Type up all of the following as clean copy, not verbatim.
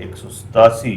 187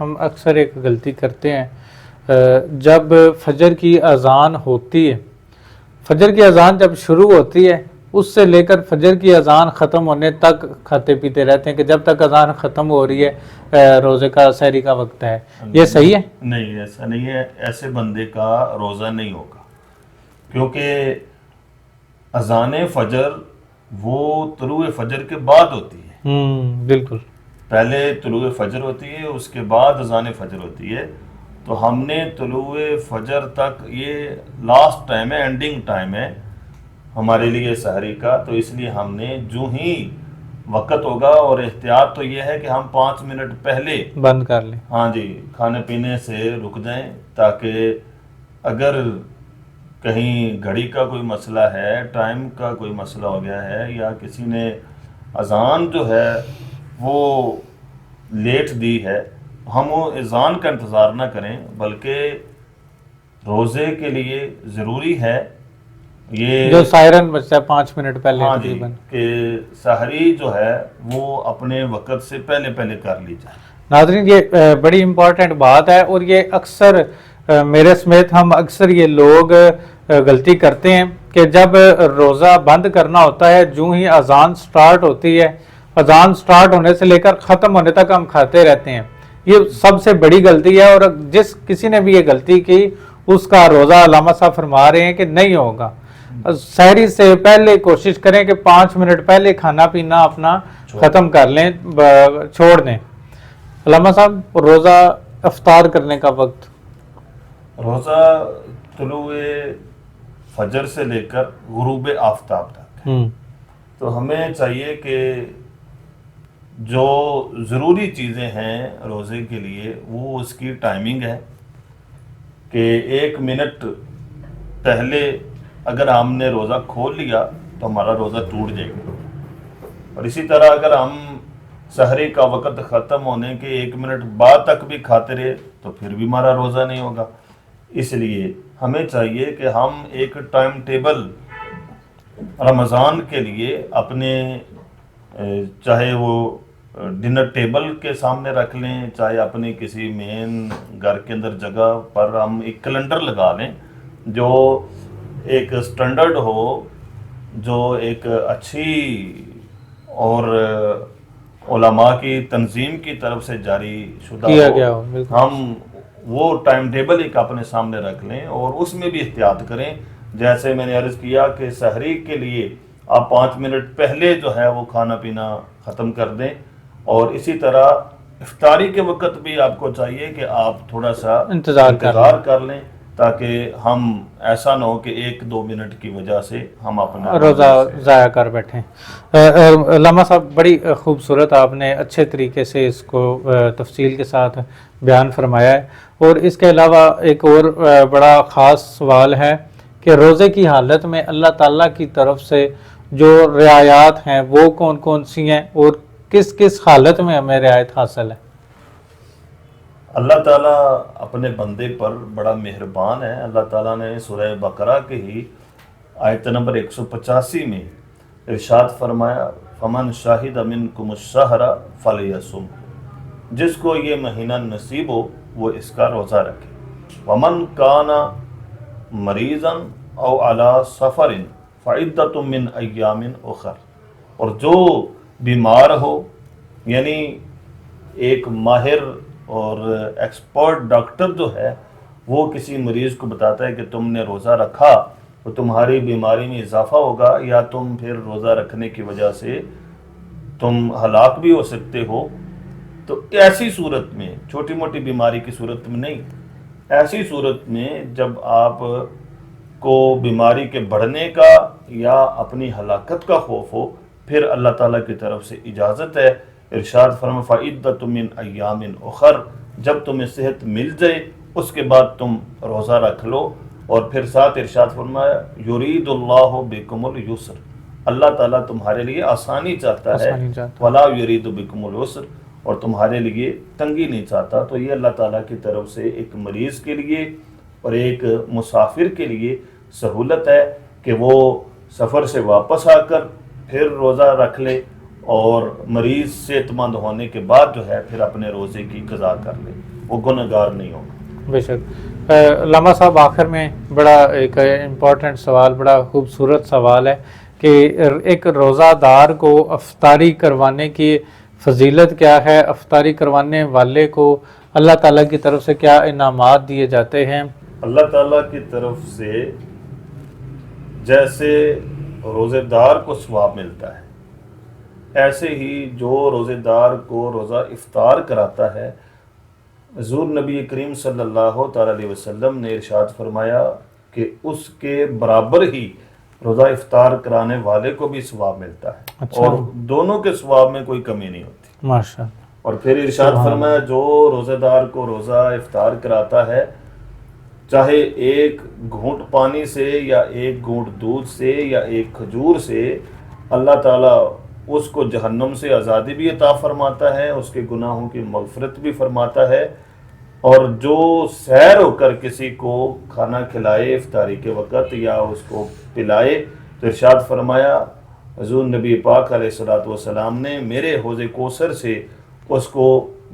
ہم اکثر ایک غلطی کرتے ہیں، جب فجر کی اذان ہوتی ہے، فجر کی اذان جب شروع ہوتی ہے اس سے لے کر فجر کی اذان ختم ہونے تک کھاتے پیتے رہتے ہیں کہ جب تک اذان ختم ہو رہی ہے روزے کا سحری کا وقت ہے، یہ صحیح ہے؟ نہیں، ایسا نہیں ہے، ایسے بندے کا روزہ نہیں ہوگا، کیونکہ اذان فجر وہ طلوع فجر کے بعد ہوتی ہے۔ بالکل پہلے طلوع فجر ہوتی ہے، اس کے بعد اذان فجر ہوتی ہے، تو ہم نے طلوع فجر تک، یہ لاسٹ ٹائم ہے، اینڈنگ ٹائم ہے ہمارے لیے سحری کا، تو اس لیے ہم نے جو ہی وقت ہوگا، اور احتیاط تو یہ ہے کہ ہم 5 منٹ پہلے بند کر لیں۔ ہاں جی کھانے پینے سے رک جائیں، تاکہ اگر کہیں گھڑی کا کوئی مسئلہ ہے، ٹائم کا کوئی مسئلہ ہو گیا ہے، یا کسی نے اذان جو ہے وہ لیٹ دی ہے، ہم وہ اذان کا انتظار نہ کریں، بلکہ روزے کے لیے ضروری ہے یہ جو سائرن بچتا ہے 5 منٹ پہلے ہاں جی تقریباً، کہ سحری جو ہے وہ اپنے وقت سے پہلے پہلے کر لی جائے۔ ناظرین یہ بڑی امپورٹنٹ بات ہے، اور یہ اکثر میرے سمیت ہم اکثر یہ لوگ غلطی کرتے ہیں کہ جب روزہ بند کرنا ہوتا ہے، جو ہی اذان سٹارٹ ہوتی ہے، اذان سٹارٹ ہونے سے لے کر ختم ہونے تک ہم کھاتے رہتے ہیں، یہ سب سے بڑی غلطی ہے، اور جس کسی نے بھی یہ غلطی کی اس کا روزہ علامہ صاحب فرما رہے ہیں کہ نہیں ہوگا۔ سحری سے پہلے کوشش کریں کہ 5 منٹ پہلے کھانا پینا اپنا ختم کر لیں، چھوڑ دیں۔ علامہ صاحب روزہ افطار کرنے کا وقت؟ روزہ طلوع فجر سے لے کر غروب آفتاب تک، تو ہمیں چاہیے کہ جو ضروری چیزیں ہیں روزے کے لیے وہ اس کی ٹائمنگ ہے، کہ 1 منٹ پہلے اگر ہم نے روزہ کھول لیا تو ہمارا روزہ ٹوٹ جائے گا، اور اسی طرح اگر ہم سحری کا وقت ختم ہونے کے 1 منٹ بعد تک بھی کھاتے رہے تو پھر بھی ہمارا روزہ نہیں ہوگا۔ اس لیے ہمیں چاہیے کہ ہم ایک ٹائم ٹیبل رمضان کے لیے اپنے چاہے وہ ڈنر ٹیبل کے سامنے رکھ لیں، چاہے اپنی کسی مین گھر کے اندر جگہ پر ہم ایک کیلنڈر لگا لیں جو ایک سٹینڈرڈ ہو، جو ایک اچھی اور علماء کی تنظیم کی طرف سے جاری شدہ کیا گیا ہو، بالکل۔ ہم وہ ٹائم ٹیبل ایک اپنے سامنے رکھ لیں، اور اس میں بھی احتیاط کریں، جیسے میں نے عرض کیا کہ سحری کے لیے آپ 5 منٹ پہلے جو ہے وہ کھانا پینا ختم کر دیں، اور اسی طرح افطاری کے وقت بھی آپ کو چاہیے کہ آپ تھوڑا سا انتظار کر لیں، تاکہ ہم ایسا نہ ہو کہ 1-2 منٹ کی وجہ سے ہم اپنا روزہ ضائع کر بیٹھیں۔ علامہ صاحب بڑی خوبصورت آپ نے اچھے طریقے سے اس کو تفصیل کے ساتھ بیان فرمایا ہے، اور اس کے علاوہ ایک اور بڑا خاص سوال ہے کہ روزے کی حالت میں اللہ تعالیٰ کی طرف سے جو رعایات ہیں وہ کون کون سی ہیں، اور کس کس حالت میں ہمیں رعایت حاصل ہے؟ اللہ تعالیٰ اپنے بندے پر بڑا مہربان ہے۔ اللہ تعالیٰ نے سورہ بقرہ کے ہی آیت نمبر 185 میں ارشاد فرمایا، فمن شاہد منکم الشہر فلیصم، جس کو یہ مہینہ نصیب ہو وہ اس کا روزہ رکھے، ومن کان مریضا او علی سفر فعدۃ من ایام اخر، اور جو بیمار ہو، یعنی ایک ماہر اور ایکسپرٹ ڈاکٹر جو ہے وہ کسی مریض کو بتاتا ہے کہ تم نے روزہ رکھا تو تمہاری بیماری میں اضافہ ہوگا، یا تم پھر روزہ رکھنے کی وجہ سے تم ہلاک بھی ہو سکتے ہو، تو ایسی صورت میں، چھوٹی موٹی بیماری کی صورت میں نہیں، ایسی صورت میں جب آپ کو بیماری کے بڑھنے کا یا اپنی ہلاکت کا خوف ہو، پھر اللہ تعالیٰ کی طرف سے اجازت ہے، ارشاد فرما فعدۃ من ایام اخر، جب تمہیں صحت مل جائے اس کے بعد تم روزہ رکھ لو، اور پھر ساتھ ارشاد فرمایا یرید اللہ بکم اليسر، اللہ تعالیٰ تمہارے لیے آسانی چاہتا ہے، ولا یرید بکم العسر، اور تمہارے لیے تنگی نہیں چاہتا۔ تو یہ اللہ تعالیٰ کی طرف سے ایک مریض کے لیے اور ایک مسافر کے لیے سہولت ہے کہ وہ سفر سے واپس آ کر پھر روزہ رکھ لے، اور مریض صحت مند ہونے کے بعد جو ہے پھر اپنے روزے کی قضا کر لے، وہ گنہگار نہیں ہوگا۔ بے شک علامہ صاحب، آخر میں بڑا ایک امپورٹنٹ سوال، بڑا خوبصورت سوال ہے کہ ایک روزہ دار کو افطاری کروانے کی فضیلت کیا ہے؟ افطاری کروانے والے کو اللہ تعالیٰ کی طرف سے کیا انعامات دیے جاتے ہیں؟ اللہ تعالیٰ کی طرف سے جیسے روزے دار کو ثواب ملتا ہے، ایسے ہی جو روزے دار کو روزہ افطار کراتا ہے، حضور نبی کریم صلی اللہ تعالیٰ علیہ وسلم نے ارشاد فرمایا کہ اس کے برابر ہی روزہ افطار کرانے والے کو بھی ثواب ملتا ہے، اچھا، اور دونوں کے ثواب میں کوئی کمی نہیں ہوتی۔ ماشاء اللہ۔ اور پھر ارشاد فرمایا جو روزے دار کو روزہ افطار کراتا ہے، چاہے ایک گھونٹ پانی سے یا ایک گھونٹ دودھ سے یا ایک کھجور سے، اللہ تعالیٰ اس کو جہنم سے آزادی بھی عطا فرماتا ہے، اس کے گناہوں کی مغفرت بھی فرماتا ہے، اور جو سیر ہو کر کسی کو کھانا کھلائے افطاری کے وقت یا اس کو پلائے، تو ارشاد فرمایا حضور نبی پاک علیہ الصلوۃ والسلام نے، میرے حوض کوثر سے اس کو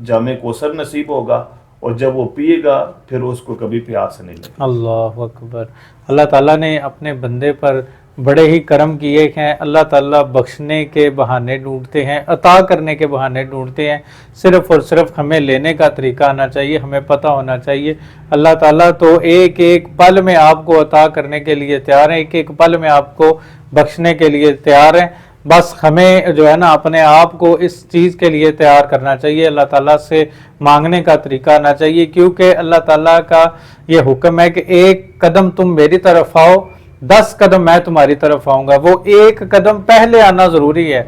جام کوثر نصیب ہوگا، اور جب وہ پیے گا پھر اس کو کبھی پیاس نہیں لگے۔ اللہ اکبر۔ اللہ تعالیٰ نے اپنے بندے پر بڑے ہی کرم کیے ہیں۔ اللہ تعالیٰ بخشنے کے بہانے ڈھونڈتے ہیں، عطا کرنے کے بہانے ڈھونڈتے ہیں، صرف اور صرف ہمیں لینے کا طریقہ آنا چاہیے، ہمیں پتہ ہونا چاہیے۔ اللہ تعالیٰ تو ایک ایک پل میں آپ کو عطا کرنے کے لیے تیار ہیں، ایک ایک پل میں آپ کو بخشنے کے لیے تیار ہیں، بس ہمیں جو ہے نا اپنے آپ کو اس چیز کے لیے تیار کرنا چاہیے، اللہ تعالیٰ سے مانگنے کا طریقہ آنا چاہیے، کیونکہ اللہ تعالیٰ کا یہ حکم ہے کہ ایک قدم تم میری طرف آؤ، 10 قدم میں تمہاری طرف آؤں گا۔ وہ ایک قدم پہلے آنا ضروری ہے،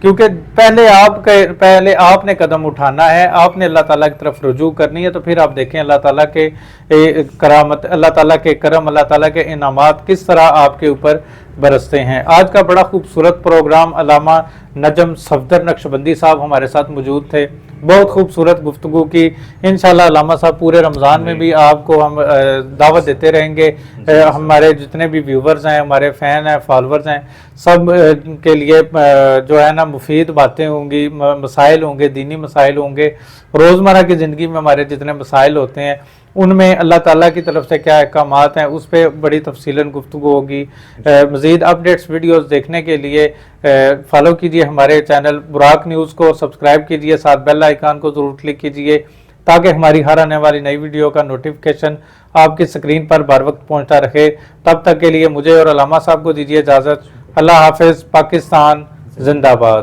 کیونکہ پہلے آپ نے قدم اٹھانا ہے، آپ نے اللہ تعالیٰ کی طرف رجوع کرنی ہے، تو پھر آپ دیکھیں اللہ تعالیٰ کے کرامت، اللہ تعالیٰ کے کرم، اللہ تعالیٰ کے انعامات کس طرح آپ کے اوپر برستے ہیں۔ آج کا بڑا خوبصورت پروگرام، علامہ نجم صفدر نقشبندی صاحب ہمارے ساتھ موجود تھے، بہت خوبصورت گفتگو کی۔ انشاءاللہ علامہ صاحب پورے رمضان میں بھی آپ کو ہم دعوت دیتے رہیں گے، ہمارے جتنے بھی ویورز ہیں، ہمارے فین ہیں، فالورز ہیں، سب کے لیے جو ہے نا مفید باتیں ہوں گی، مسائل ہوں گے، دینی مسائل ہوں گے، روزمرہ کی زندگی میں ہمارے جتنے مسائل ہوتے ہیں ان میں اللہ تعالیٰ کی طرف سے کیا احکامات ہیں اس پہ بڑی تفصیلاً گفتگو ہوگی۔ مزید اپڈیٹس ویڈیوز دیکھنے کے لیے فالو کیجیے ہمارے چینل براق نیوز کو، سبسکرائب کیجیے، ساتھ بیل آئیکن کو ضرور کلک کیجیے تاکہ ہماری ہر آنے والی نئی ویڈیو کا نوٹیفیکیشن آپ کی سکرین پر بر وقت پہنچتا رہے۔ تب تک کے لیے مجھے اور علامہ صاحب کو دیجیے اجازت۔ اللہ حافظ۔ پاکستان زندہ باد۔